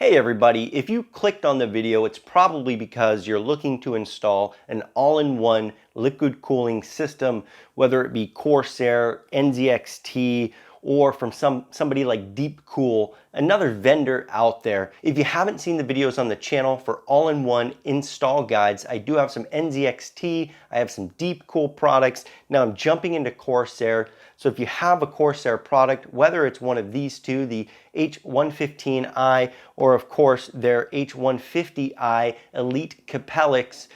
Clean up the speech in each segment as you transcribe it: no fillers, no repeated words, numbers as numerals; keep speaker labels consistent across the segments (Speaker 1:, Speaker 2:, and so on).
Speaker 1: Hey everybody, if you clicked on the video, it's probably because you're looking to install an all-in-one liquid cooling system, whether it be Corsair, NZXT, or from somebody like Deepcool, another vendor out there. If you haven't seen the videos on the channel for all-in-one install guides, I do have some NZXT, I have some Deepcool products. Now I'm jumping into Corsair. So if you have a Corsair product, whether it's one of these two, the H115i, or of course their H150i Elite Capellix,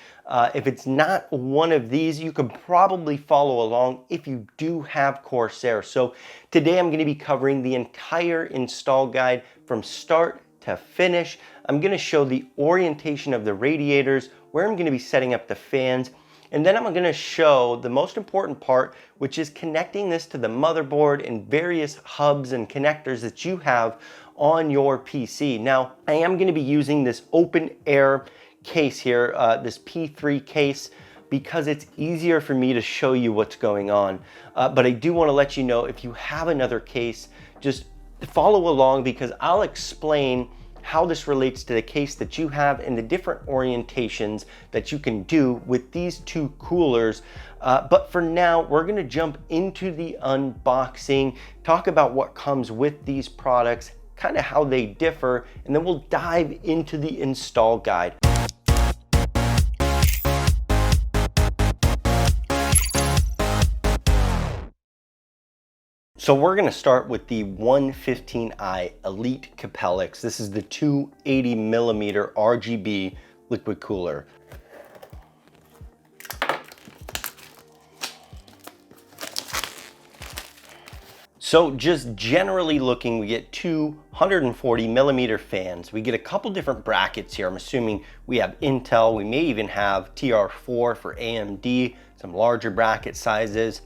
Speaker 1: if it's not one of these, you can probably follow along if you do have Corsair. So today I'm going to be covering the entire install guide from start to finish. I'm going to show the orientation of the radiators, where I'm going to be setting up the fans, and then I'm going to show the most important part, which is connecting this to the motherboard and various hubs and connectors that you have on your PC. Now, I am going to be using this open air case here, this P3 case, because it's easier for me to show you what's going on. But I do want to let you know, if you have another case, just follow along, because I'll explain how this relates to the case that you have and the different orientations that you can do with these two coolers. But for now, we're going to jump into the unboxing, talk about what comes with these products, kind of how they differ, and then we'll dive into the install guide. So we're going to start with the 115i Elite Capellix. This is the 280mm RGB liquid cooler. So just generally looking, we get two 140mm fans. We get a couple different brackets here. I'm assuming we have Intel. We may even have TR4 for AMD, some larger bracket sizes.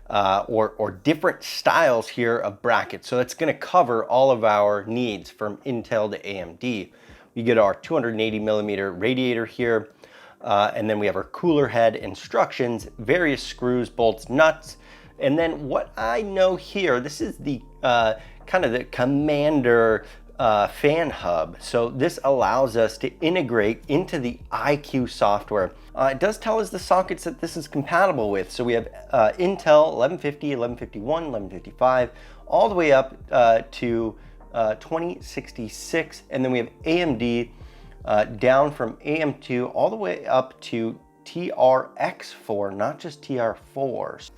Speaker 1: Or different styles here of brackets. So that's going to cover all of our needs from Intel to AMD. We get our 280mm radiator here, and then we have our cooler head instructions, various screws, bolts, nuts, and then what I know here, this is the kind of the commander fan hub. So this allows us to integrate into the IQ software. It does tell us the sockets that this is compatible with. So we have Intel 1150, 1151, 1155, all the way up to 2066. And then we have AMD down from AM2 all the way up to TRX4, not just TR4s.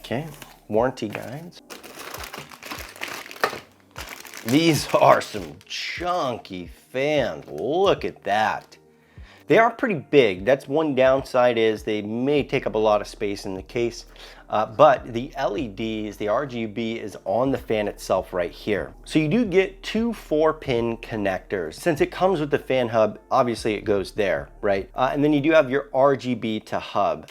Speaker 1: Okay, warranty guides. These are some chunky fans. Look at that. They are pretty big. That's one downside, is they may take up a lot of space in the case, but the LEDs, the RGB is on the fan itself right here. So you do get two 4-pin connectors. Since it comes with the fan hub, obviously it goes there, right? And then you do have your RGB to hub.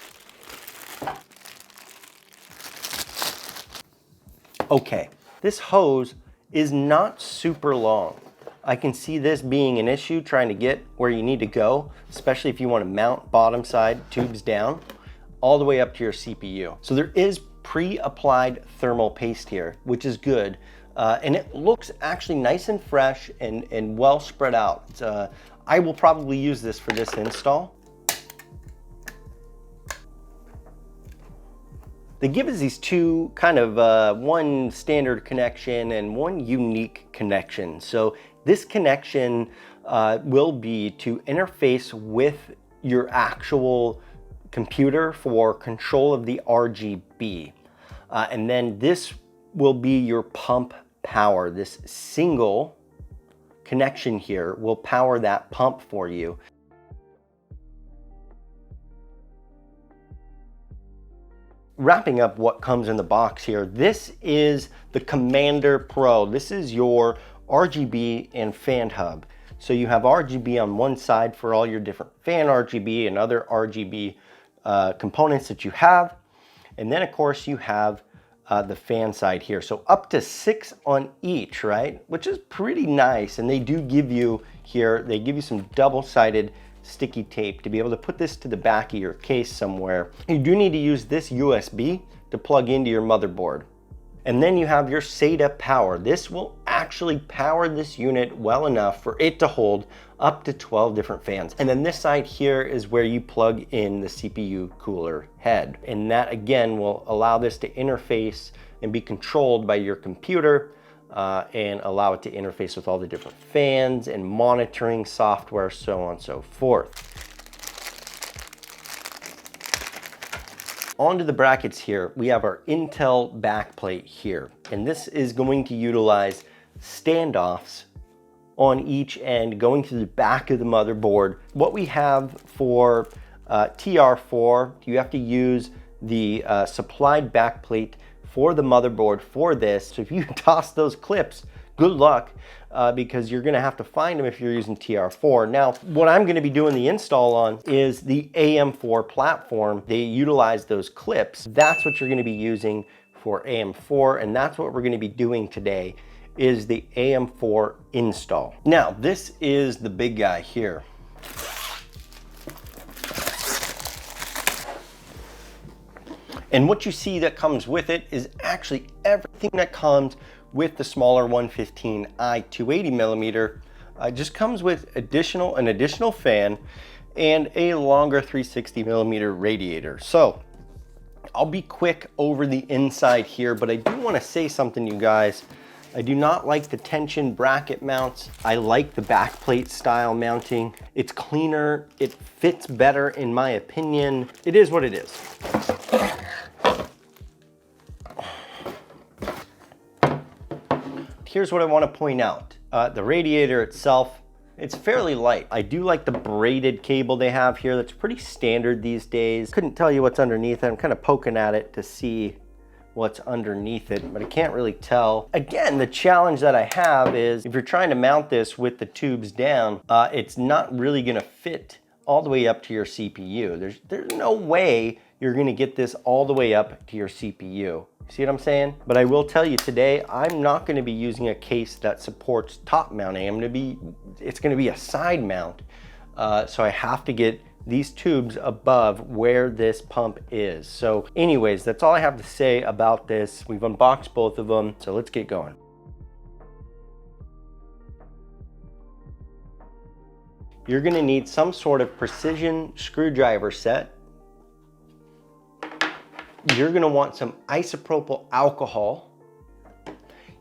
Speaker 1: Okay, this hose is not super long. I can see this being an issue trying to get where you need to go, especially if you want to mount bottom side tubes down all the way up to your CPU. So there is pre-applied thermal paste here, which is good. And it looks actually nice and fresh and well spread out. I will probably use this for this install. They give us these two kind of one standard connection and one unique connection. So this connection will be to interface with your actual computer for control of the RGB. And then this will be your pump power. This single connection here will power that pump for you. Wrapping up what comes in the box here, this is the Commander Pro. This is your RGB and fan hub. So you have RGB on one side for all your different fan RGB and other RGB components that you have. And then of course you have the fan side here. So up to 6 on each, right? Which is pretty nice. And they do give you here, they give you some double-sided sticky tape to be able to put this to the back of your case somewhere. You do need to use this USB to plug into your motherboard. And then you have your SATA power. This will actually power this unit well enough for it to hold up to 12 different fans. And then this side here is where you plug in the CPU cooler head. And that again will allow this to interface and be controlled by your computer and allow it to interface with all the different fans and monitoring software, so on and so forth. Onto the brackets here, we have our Intel backplate here. And this is going to utilize standoffs on each end going through the back of the motherboard. What we have for TR4, you have to use the supplied backplate for the motherboard for this. So if you toss those clips, good luck, because you're gonna have to find them if you're using TR4. Now, what I'm gonna be doing the install on is the AM4 platform. They utilize those clips. That's what you're gonna be using for AM4, and that's what we're gonna be doing today, is the AM4 install. Now, this is the big guy here. And what you see that comes with it is actually everything that comes with the smaller 115i 280mm. Just comes with an additional fan and a longer 360mm radiator. So I'll be quick over the inside here, but I do want to say something, you guys. I do not like the tension bracket mounts. I like the backplate style mounting. It's cleaner, it fits better in my opinion. It is what it is. Here's what I want to point out. The radiator itself, it's fairly light. I do like the braided cable they have here. That's pretty standard these days. Couldn't tell you what's underneath it. I'm kind of poking at it to see what's underneath it, but I can't really tell. Again, the challenge that I have is if you're trying to mount this with the tubes down, it's not really gonna fit all the way up to your CPU. There's no way you're gonna get this all the way up to your CPU. See what I'm saying? But I will tell you today, I'm not gonna be using a case that supports top mounting. It's gonna be a side mount. So I have to get these tubes above where this pump is. So anyways, that's all I have to say about this. We've unboxed both of them, so let's get going. You're gonna need some sort of precision screwdriver set. You're gonna want some isopropyl alcohol.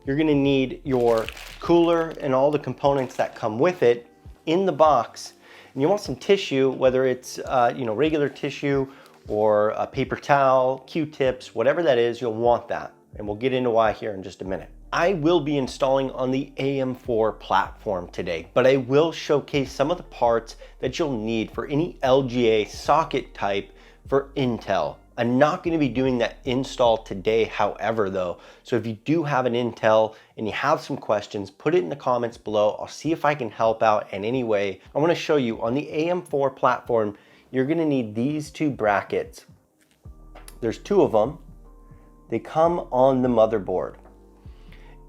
Speaker 1: You're gonna need your cooler and all the components that come with it in the box. And you want some tissue, whether it's regular tissue or a paper towel, Q-tips, whatever that is, you'll want that. And we'll get into why here in just a minute. I will be installing on the AM4 platform today, but I will showcase some of the parts that you'll need for any LGA socket type for Intel. I'm not going to be doing that install today, however, though. So if you do have an Intel and you have some questions, put it in the comments below. I'll see if I can help out in any way. I want to show you on the AM4 platform, you're going to need these two brackets. There's two of them. They come on the motherboard.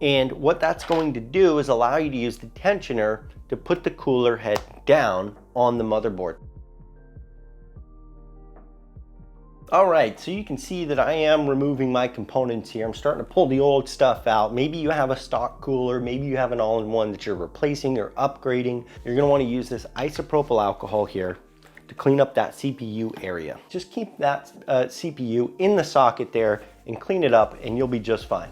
Speaker 1: And what that's going to do is allow you to use the tensioner to put the cooler head down on the motherboard. All right, so you can see that I am removing my components here. I'm starting to pull the old stuff out. Maybe you have a stock cooler, maybe you have an all-in-one that you're replacing or upgrading. You're gonna wanna use this isopropyl alcohol here to clean up that CPU area. Just keep that CPU in the socket there and clean it up and you'll be just fine.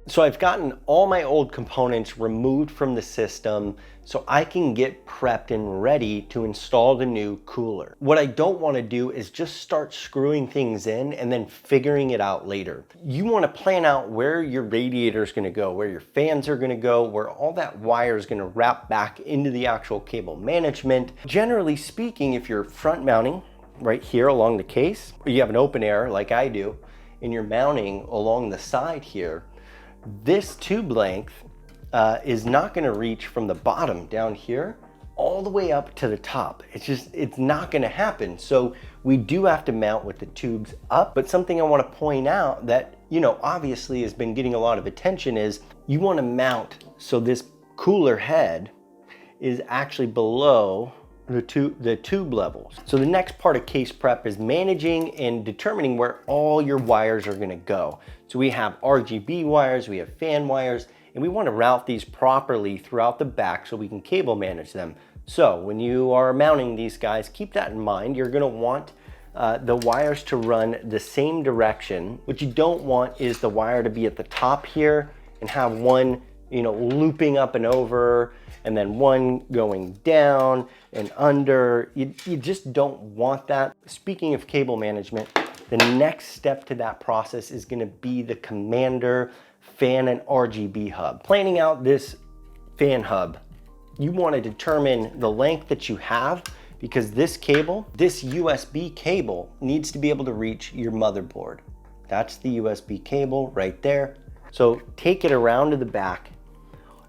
Speaker 1: So I've gotten all my old components removed from the system so I can get prepped and ready to install the new cooler. What I don't want to do is just start screwing things in and then figuring it out later. You want to plan out where your radiator is going to go, where your fans are going to go, where all that wire is going to wrap back into the actual cable management. Generally speaking, if you're front mounting right here along the case, or you have an open air like I do, and you're mounting along the side here, this tube length is not going to reach from the bottom down here all the way up to the top. It's not gonna happen. So we do have to mount with the tubes up. But something I wanna point out that, obviously has been getting a lot of attention is you wanna mount so this cooler head is actually below the tube levels. So the next part of case prep is managing and determining where all your wires are gonna go. So we have RGB wires, we have fan wires, and we want to route these properly throughout the back so we can cable manage them. So when you are mounting these guys, keep that in mind. You're gonna want the wires to run the same direction. What you don't want is the wire to be at the top here and have one looping up and over, and then one going down and under. You just don't want that. Speaking of cable management, the next step to that process is gonna be the commander fan and RGB hub. Planning out this fan hub, you wanna determine the length that you have, because this cable, this USB cable, needs to be able to reach your motherboard. That's the USB cable right there. So take it around to the back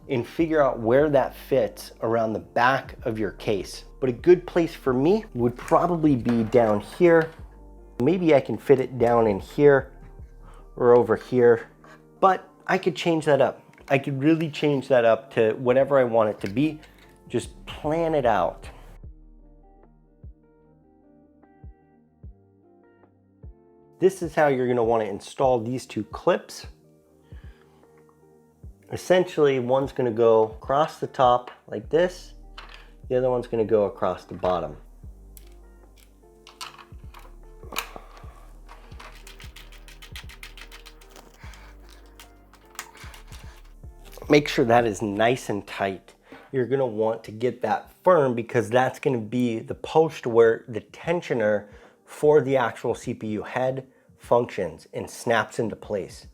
Speaker 1: and figure out where that fits around the back of your case. But a good place for me would probably be down here. Maybe I can fit it down in here or over here, but I could change that up. I could really change that up to whatever I want it to be. Just plan it out. This is how you're gonna wanna install these two clips. Essentially, one's gonna go across the top like this. The other one's gonna go across the bottom. Make sure that is nice and tight. You're gonna want to get that firm because that's gonna be the post where the tensioner for the actual CPU head functions and snaps into place.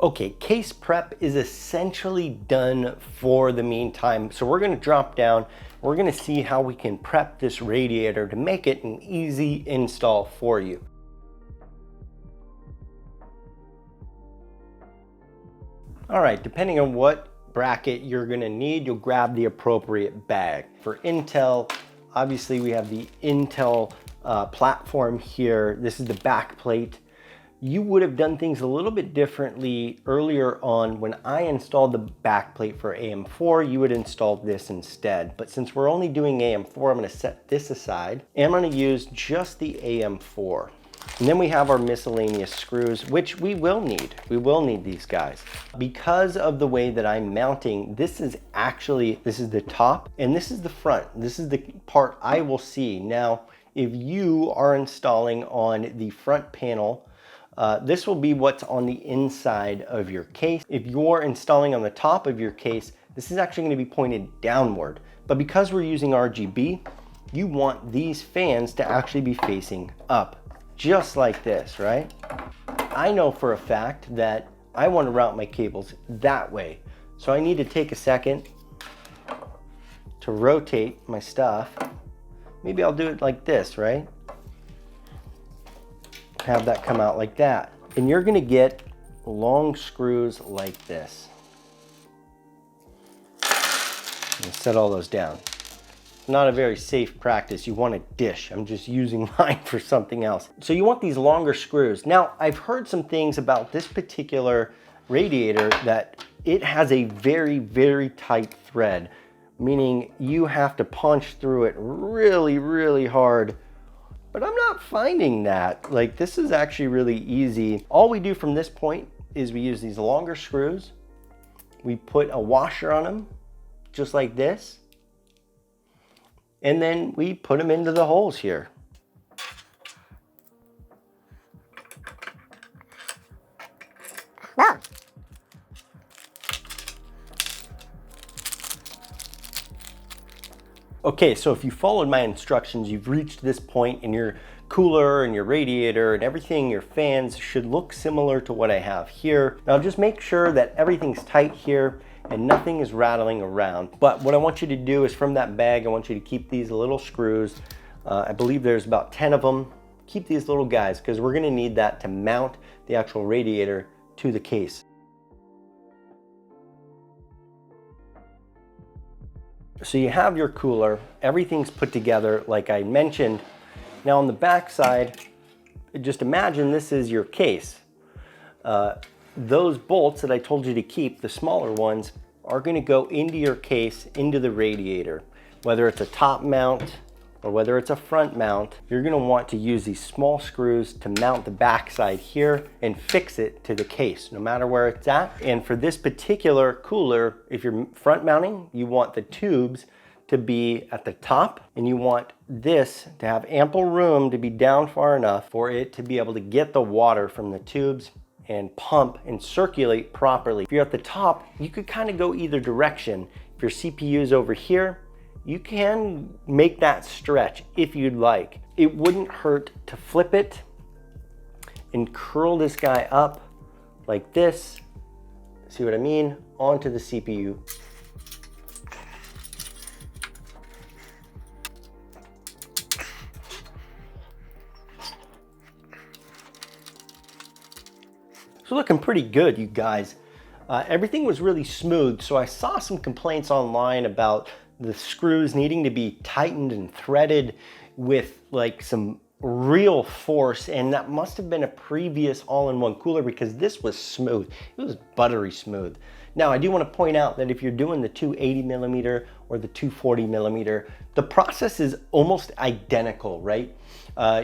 Speaker 1: Okay, case prep is essentially done for the meantime. So we're gonna drop down, we're gonna see how we can prep this radiator to make it an easy install for you. All right, depending on what bracket you're gonna need, you'll grab the appropriate bag. For Intel, obviously we have the Intel platform here. This is the back plate. You would have done things a little bit differently earlier on. When I installed the back plate for AM4, you would install this instead. But since we're only doing AM4, I'm gonna set this aside and I'm gonna use just the AM4. And then we have our miscellaneous screws, which we will need. We will need these guys. Because of the way that I'm mounting, this is the top and this is the front. This is the part I will see. Now, if you are installing on the front panel, this will be what's on the inside of your case. If you're installing on the top of your case, this is actually going to be pointed downward. But because we're using RGB, you want these fans to actually be facing up, just like this, right? I know for a fact that I want to route my cables that way. So I need to take a second to rotate my stuff. Maybe I'll do it like this, right? Have that come out like that. And you're gonna get long screws like this. And set all those down. Not a very safe practice. You want a dish. I'm just using mine for something else. So you want these longer screws. Now, I've heard some things about this particular radiator that it has a very, very tight thread, meaning you have to punch through it really, really hard. But I'm not finding that. Like, this is actually really easy. All we do from this point is we use these longer screws. We put a washer on them, just like this. And then we put them into the holes here. Wow. Okay, so if you followed my instructions, you've reached this point in your cooler and your radiator and everything, your fans should look similar to what I have here. Now just make sure that everything's tight here and nothing is rattling around. But what I want you to do is from that bag, I want you to keep these little screws. I believe there's about 10 of them. keep these little guys because we're gonna need that to mount the actual radiator to the case. So you have your cooler, everything's put together like I mentioned. Now on the back side, just imagine this is your case. Those bolts that I told you to keep, the smaller ones, are gonna go into your case, into the radiator. Whether it's a top mount or whether it's a front mount, you're gonna want to use these small screws to mount the back side here and fix it to the case, no matter where it's at. And for this particular cooler, if you're front mounting, you want the tubes to be at the top, and you want this to have ample room to be down far enough for it to be able to get the water from the tubes and pump and circulate properly. If you're at the top, you could kind of go either direction. If your CPU is over here, you can make that stretch if you'd like. It wouldn't hurt to flip it and curl this guy up like this. See what I mean? Onto the CPU. So looking pretty good, you guys. Everything was really smooth, so I saw some complaints online about the screws needing to be tightened and threaded with like some real force, and that must have been a previous all-in-one cooler because this was smooth. It was buttery smooth. Now I do want to point out that if you're doing the 280mm or the 240mm, the process is almost identical, right?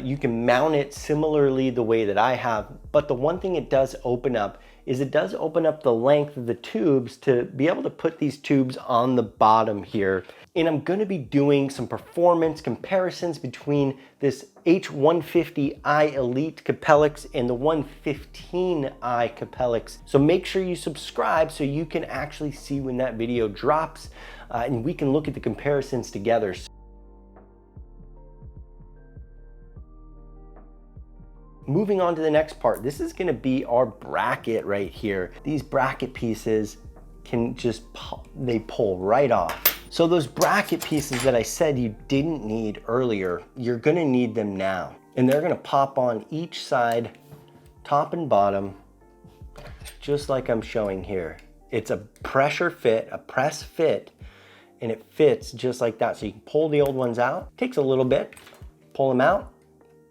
Speaker 1: You can mount it similarly the way that I have, but the one thing it does open up is it does open up the length of the tubes to be able to put these tubes on the bottom here. And I'm going to be doing some performance comparisons between this H150i Elite Capellix and the 115i Capellix. So make sure you subscribe so you can actually see when that video drops, and we can look at the comparisons together. Moving on to the next part, this is going to be our bracket right here. These bracket pieces can just they pull right off. So those bracket pieces that I said you didn't need earlier, you're going to need them now. And they're going to pop on each side, top and bottom, just like I'm showing here. It's a pressure fit, a press fit, and it fits just like that. So you can pull the old ones out. It takes a little bit, pull them out.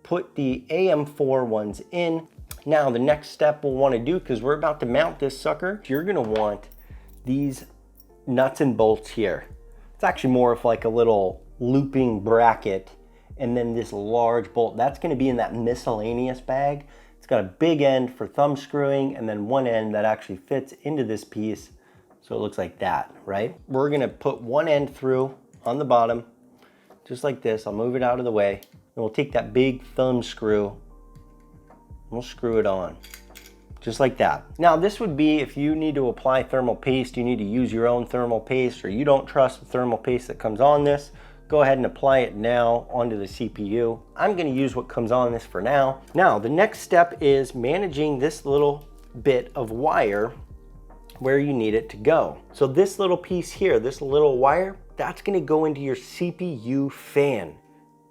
Speaker 1: Put the AM4 ones in. Now the next step we'll want to do, because we're about to mount this sucker, you're going to want these nuts and bolts here. It's actually more of like a little looping bracket, and then this large bolt that's going to be in that miscellaneous bag. It's got a big end for thumb screwing and then one end that actually fits into this piece, so it looks like that, right? We're going to put one end through on the bottom just like this. I'll move it out of the way. And we'll take that big thumb screw, and we'll screw it on, just like that. Now this would be if you need to apply thermal paste, you need to use your own thermal paste, or you don't trust the thermal paste that comes on this, go ahead and apply it now onto the CPU. I'm gonna use what comes on this for now. Now the next step is managing this little bit of wire where you need it to go. So this little piece here, this little wire, that's gonna go into your CPU fan.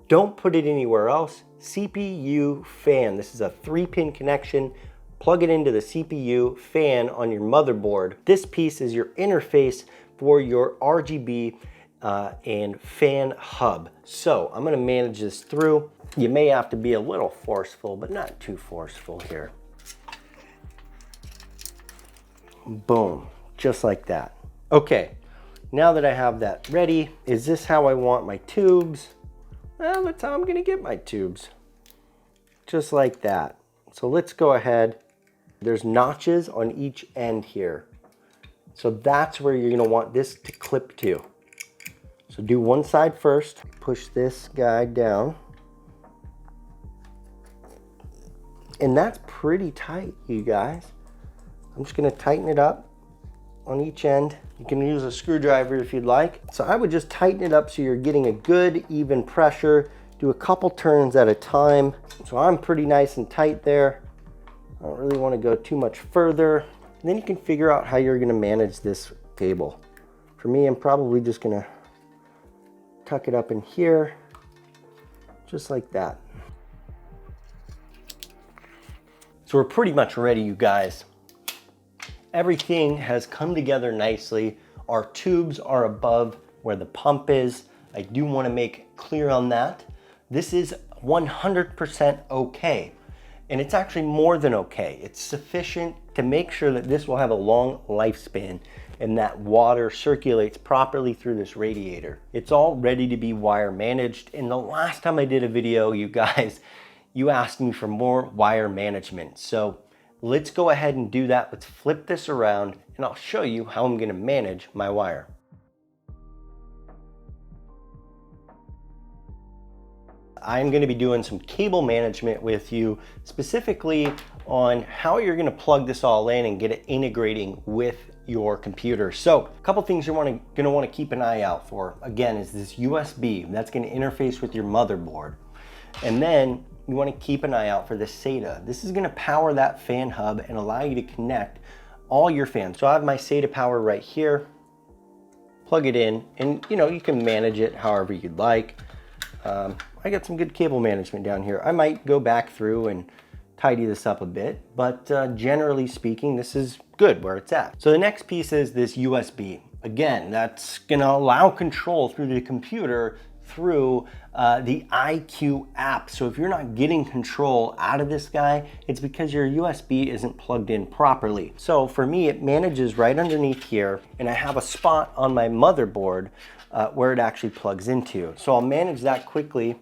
Speaker 1: Don't put it anywhere else. CPU fan. This is a 3-pin connection. Plug it into the CPU fan on your motherboard. This piece is your interface for your RGB and fan hub. So I'm going to manage this through. You may have to be a little forceful, but not too forceful here. Boom, just like that. Okay, now that I have that ready, is this how I want my tubes? Well, that's how I'm going to get my tubes. Just like that. So let's go ahead. There's notches on each end here. So that's where you're going to want this to clip to. So do one side first. Push this guy down. And that's pretty tight, you guys. I'm just going to tighten it up on each end. You can use a screwdriver if you'd like. So I would just tighten it up so you're getting a good even pressure. Do a couple turns at a time. So I'm pretty nice and tight there. I don't really want to go too much further. And then you can figure out how you're going to manage this cable. For me, I'm probably just going to tuck it up in here, just like that. So we're pretty much ready, you guys. Everything has come together nicely. Our tubes are above where the pump is. I do want to make clear on that. This is 100% okay. And it's actually more than okay. It's sufficient to make sure that this will have a long lifespan and that water circulates properly through this radiator. It's all ready to be wire managed. And the last time I did a video, you guys, you asked me for more wire management. So let's go ahead and do that. Let's flip this around and I'll show you how I'm gonna manage my wire. I'm going to be doing some cable management with you, specifically on how you're going to plug this all in and get it integrating with your computer. So a couple things you're going to want to keep an eye out for, again, is this USB. That's going to interface with your motherboard. And then you want to keep an eye out for the SATA. This is going to power that fan hub and allow you to connect all your fans. So I have my SATA power right here. Plug it in and you can manage it however you'd like. I got some good cable management down here. I might go back through and tidy this up a bit, but generally speaking, this is good where it's at. So the next piece is this USB. Again, that's gonna allow control through the computer through the iQ app. So if you're not getting control out of this guy, it's because your USB isn't plugged in properly. So for me, it manages right underneath here, and I have a spot on my motherboard where it actually plugs into. So I'll manage that quickly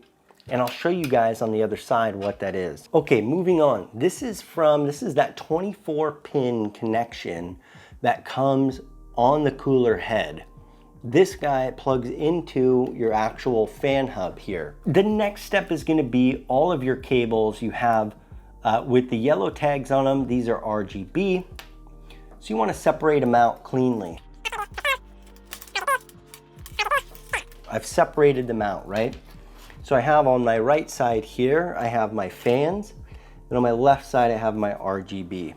Speaker 1: and I'll show you guys on the other side what that is. Okay, moving on. This is that 24-pin connection that comes on the cooler head. This guy plugs into your actual fan hub here. The next step is gonna be all of your cables you have with the yellow tags on them. These are RGB. So you wanna separate them out cleanly. I've separated them out, right? So I have on my right side here, I have my fans, and on my left side, I have my RGB.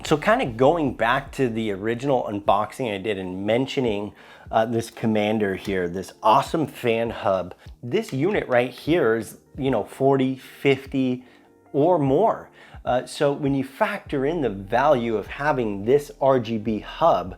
Speaker 1: So kind of going back to the original unboxing I did and mentioning this commander here, this awesome fan hub. This unit right here is, 40, 50 or more. So when you factor in the value of having this RGB hub,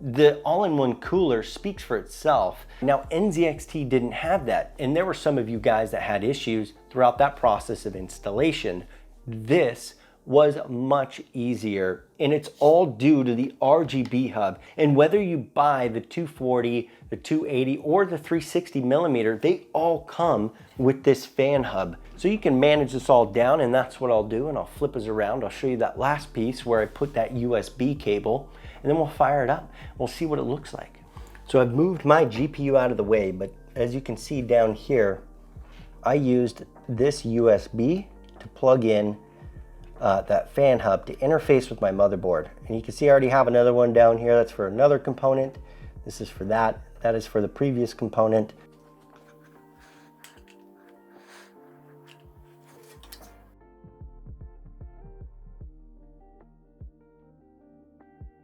Speaker 1: the all-in-one cooler speaks for itself. Now, NZXT didn't have that, and there were some of you guys that had issues throughout that process of installation. This was much easier, and it's all due to the RGB hub. And whether you buy the 240, the 280, or the 360 millimeter, they all come with this fan hub. So you can manage this all down, and that's what I'll do, and I'll flip us around. I'll show you that last piece where I put that USB cable, and then we'll fire it up. We'll see what it looks like. So I've moved my GPU out of the way, but as you can see down here, I used this USB to plug in that fan hub to interface with my motherboard. And you can see I already have another one down here. That's for another component. This is for that. That is for the previous component.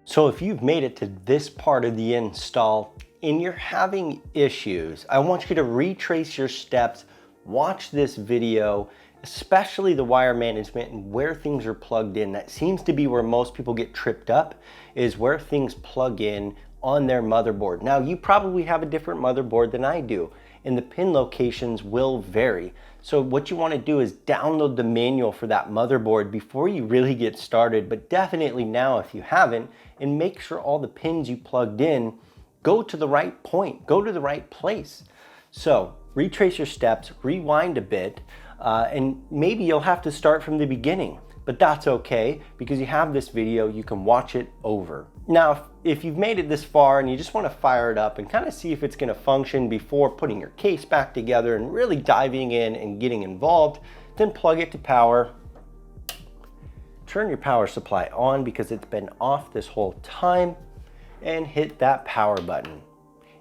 Speaker 1: So if you've made it to this part of the install and you're having issues, I want you to retrace your steps, watch this video, especially the wire management and where things are plugged in. That seems to be where most people get tripped up, is where things plug in on their motherboard. Now, you probably have a different motherboard than I do, and the pin locations will vary. So what you want to do is download the manual for that motherboard before you really get started, but definitely now if you haven't, and make sure all the pins you plugged in go to the right point, go to the right place. So retrace your steps, rewind a bit, and maybe you'll have to start from the beginning, but that's okay because you have this video, you can watch it over. Now, if you've made it this far and you just want to fire it up and kind of see if it's going to function before putting your case back together and really diving in and getting involved, then plug it to power. Turn your power supply on because it's been off this whole time, and hit that power button.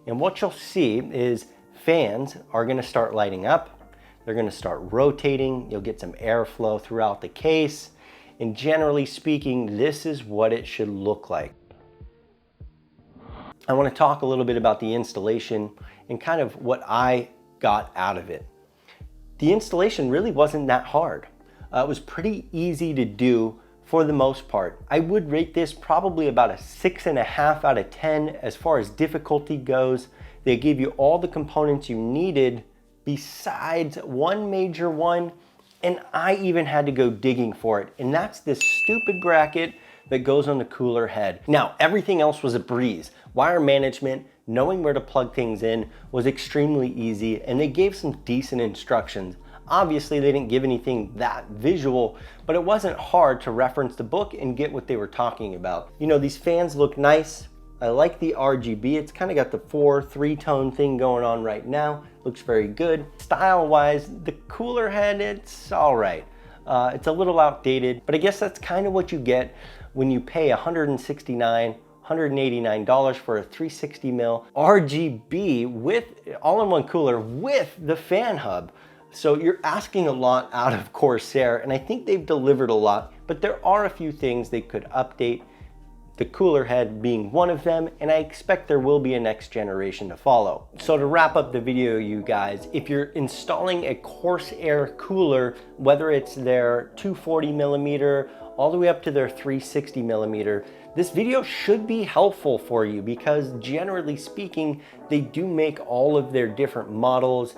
Speaker 1: And what you'll see is fans are going to start lighting up. They're going to start rotating. You'll get some airflow throughout the case. And generally speaking, this is what it should look like. I want to talk a little bit about the installation and kind of what I got out of it. The installation really wasn't that hard. It was pretty easy to do for the most part. I would rate this probably about a 6.5 out of 10 as far as difficulty goes. They gave you all the components you needed besides one major one, and I even had to go digging for it, and that's this stupid bracket that goes on the cooler head. Now, everything else was a breeze. Wire management, knowing where to plug things in was extremely easy, and they gave some decent instructions. Obviously, they didn't give anything that visual, but it wasn't hard to reference the book and get what they were talking about. You know, these fans look nice. I like the RGB. It's kind of got the 3-tone thing going on right now. Looks very good. Style-wise, the cooler head, it's all right. It's a little outdated, but I guess that's kind of what you get when you pay $189 for a 360 mil RGB with all-in-one cooler with the fan hub. So you're asking a lot out of Corsair, and I think they've delivered a lot, but there are a few things they could update, the cooler head being one of them, and I expect there will be a next generation to follow. So to wrap up the video, you guys, if you're installing a Corsair cooler, whether it's their 240 millimeter all the way up to their 360 millimeter, this video should be helpful for you because generally speaking, they do make all of their different models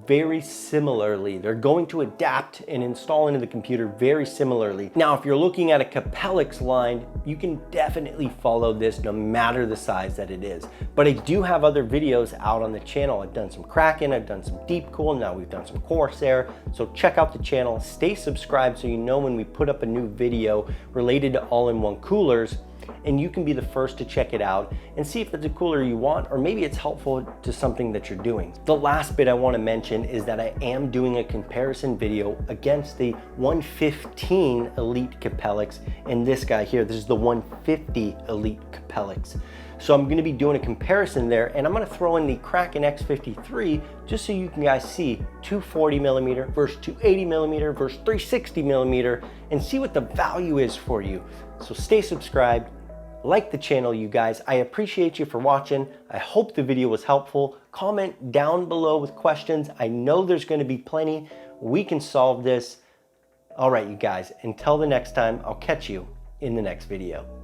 Speaker 1: very similarly. They're going to adapt and install into the computer very similarly. Now, if you're looking at a Capellix line, you can definitely follow this no matter the size that it is. But I do have other videos out on the channel. I've done some Kraken, I've done some Deep Cool, now we've done some Corsair. So check out the channel, stay subscribed so you know when we put up a new video related to all-in-one coolers, and you can be the first to check it out and see if it's a cooler you want, or maybe it's helpful to something that you're doing. The last bit I want to mention is that I am doing a comparison video against the 115 Elite Capellix and this guy here. This is the 150 Elite Capellix. So I'm going to be doing a comparison there, and I'm going to throw in the Kraken X53 just so you can guys see 240 millimeter versus 280 millimeter versus 360 millimeter and see what the value is for you. So stay subscribed, like the channel, you guys. I appreciate you for watching. I hope the video was helpful. Comment down below with questions. I know there's going to be plenty. We can solve this. All right, you guys, until the next time, I'll catch you in the next video.